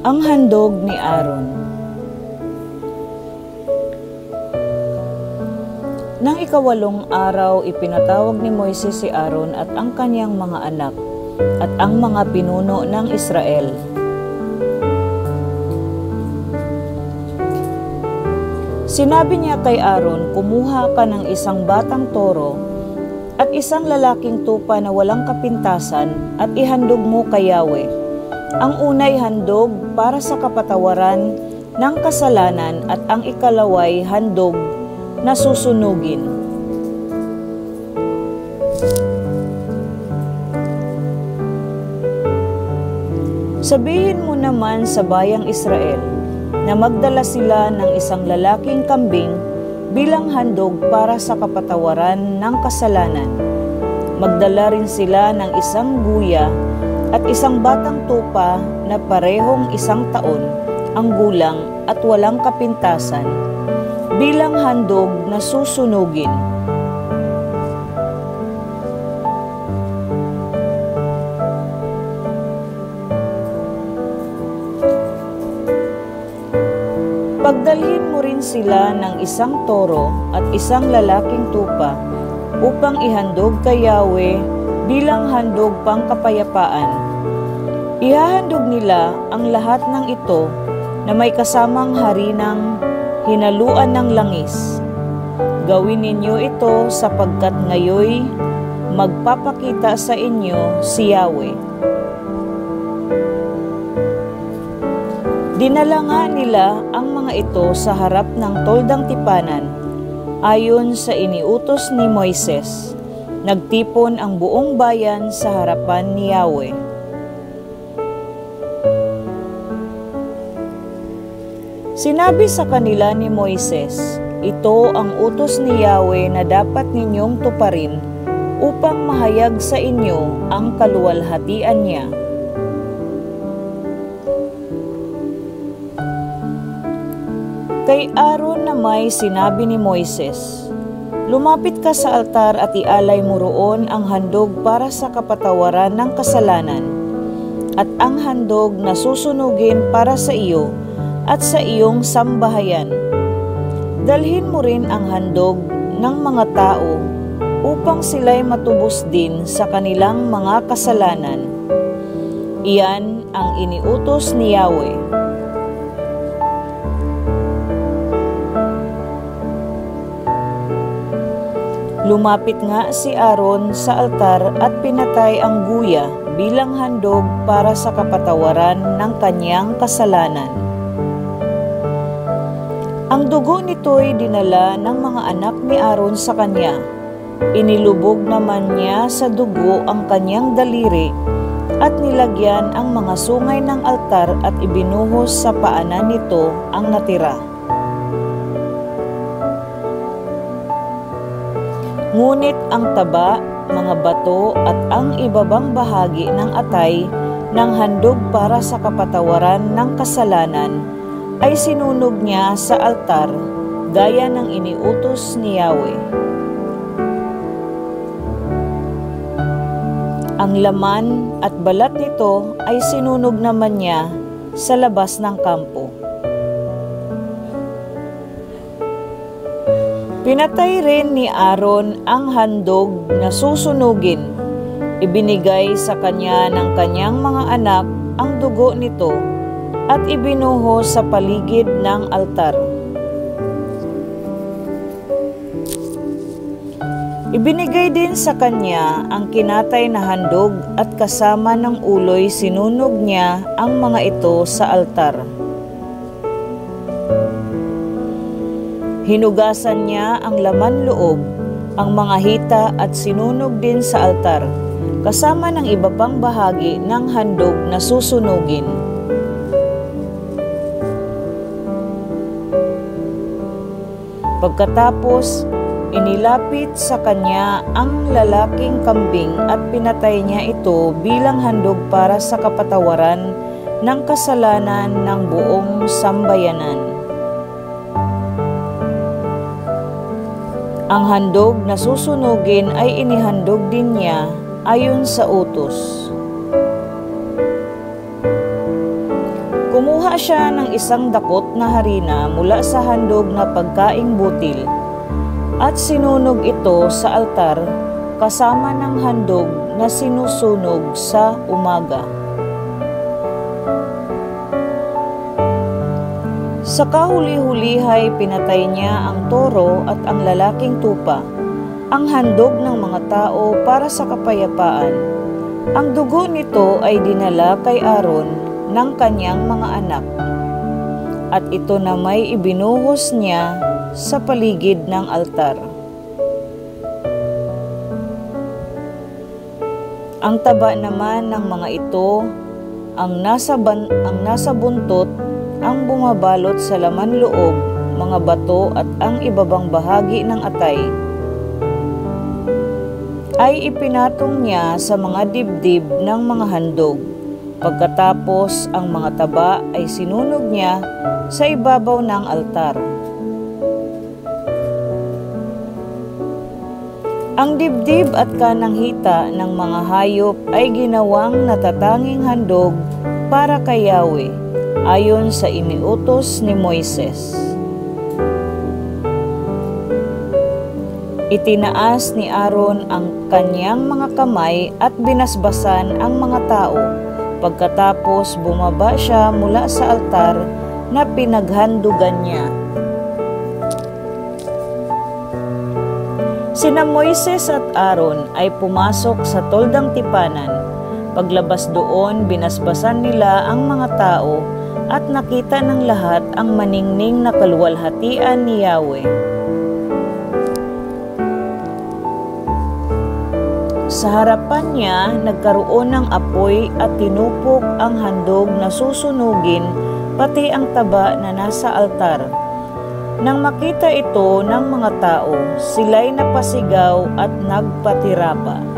Ang handog ni Aaron. Nang ikawalong araw, ipinatawag ni Moises si Aaron at ang kanyang mga anak at ang mga pinuno ng Israel. Sinabi niya kay Aaron, kumuha ka ng isang batang toro at isang lalaking tupa na walang kapintasan at ihandog mo kay Yahweh. Ang unay handog para sa kapatawaran ng kasalanan at ang ikalaway handog na susunugin. Sabihin mo naman sa bayang Israel na magdala sila ng isang lalaking kambing bilang handog para sa kapatawaran ng kasalanan. Magdala rin sila ng isang guya at isang batang tupa na parehong 1 taon ang gulang at walang kapintasan bilang handog na susunugin. Pagdalhin mo rin sila ng 1 toro at isang lalaking tupa upang ihandog kay Yahweh bilang handog pangkapayapaan. Ihahandog nila ang lahat ng ito na may kasamang harinang hinaluan ng langis. Gawin ninyo ito sapagkat ngayoy magpapakita sa inyo si Yahweh. Dinala nga nila ang mga ito sa harap ng toldang tipanan ayon sa iniutos ni Moises. Nagtipon ang buong bayan sa harapan ni Yahweh. Sinabi sa kanila ni Moises, ito ang utos ni Yahweh na dapat ninyong tuparin upang mahayag sa inyo ang kaluwalhatian niya. Kay Aaron na may sinabi ni Moises, lumapit ka sa altar at ialay mo roon ang handog para sa kapatawaran ng kasalanan at ang handog na susunugin para sa iyo at sa iyong sambahayan. Dalhin mo rin ang handog ng mga tao upang sila'y matubos din sa kanilang mga kasalanan. Iyan ang iniutos ni Yahweh. Lumapit nga si Aaron sa altar at pinatay ang guya bilang handog para sa kapatawaran ng kanyang kasalanan. Ang dugo nito'y dinala ng mga anak ni Aaron sa kanya. Inilubog naman niya sa dugo ang kanyang daliri at nilagyan ang mga sungay ng altar at ibinuhos sa paanan nito ang natira. Ngunit ang taba, mga bato at ang ibabang bahagi ng atay ng handog para sa kapatawaran ng kasalanan ay sinunog niya sa altar gaya ng iniutos ni Yahweh. Ang laman at balat nito ay sinunog naman niya sa labas ng kampo. Pinatay rin ni Aaron ang handog na susunugin. Ibinigay sa kanya ng kanyang mga anak ang dugo nito at ibinuhos sa paligid ng altar. Ibinigay din sa kanya ang kinatay na handog at kasama ng uloy sinunog niya ang mga ito sa altar. Hinugasan niya ang laman loob, ang mga hita at sinunog din sa altar, kasama ng iba pang bahagi ng handog na susunugin. Pagkatapos, inilapit sa kanya ang lalaking kambing at pinatay niya ito bilang handog para sa kapatawaran ng kasalanan ng buong sambayanan. Ang handog na susunugin ay inihandog din niya ayon sa utos. Kumuha siya ng isang dakot na harina mula sa handog na pagkaing butil at sinunog ito sa altar kasama ng handog na sinusunog sa umaga. Sa kahuli-hulihay pinatay niya ang toro at ang lalaking tupa, ang handog ng mga tao para sa kapayapaan. Ang dugo nito ay dinala kay Aaron ng kanyang mga anak, at ito na may ibinuhos niya sa paligid ng altar. Ang taba naman ng mga ito, ang nasa buntot, ang bumabalot sa laman loob, mga bato at ang ibabang bahagi ng atay, ay ipinatong niya sa mga dibdib ng mga handog. Pagkatapos, ang mga taba ay sinunog niya sa ibabaw ng altar. Ang dibdib at kanang hita ng mga hayop ay ginawang natatanging handog para kay Yahweh, ayon sa iniutos ni Moises. Itinaas ni Aaron ang kanyang mga kamay at binasbasan ang mga tao. Pagkatapos bumaba siya mula sa altar na pinaghandugan niya. Sina Moises at Aaron ay pumasok sa toldang tipanan. Paglabas doon, binasbasan nila ang mga tao at nakita ng lahat ang maningning na kaluwalhatian ni Yahweh. Sa harapan niya, nagkaroon ng apoy at tinupok ang handog na susunugin, pati ang taba na nasa altar. Nang makita ito ng mga tao, sila'y napasigaw at nagpatirapa.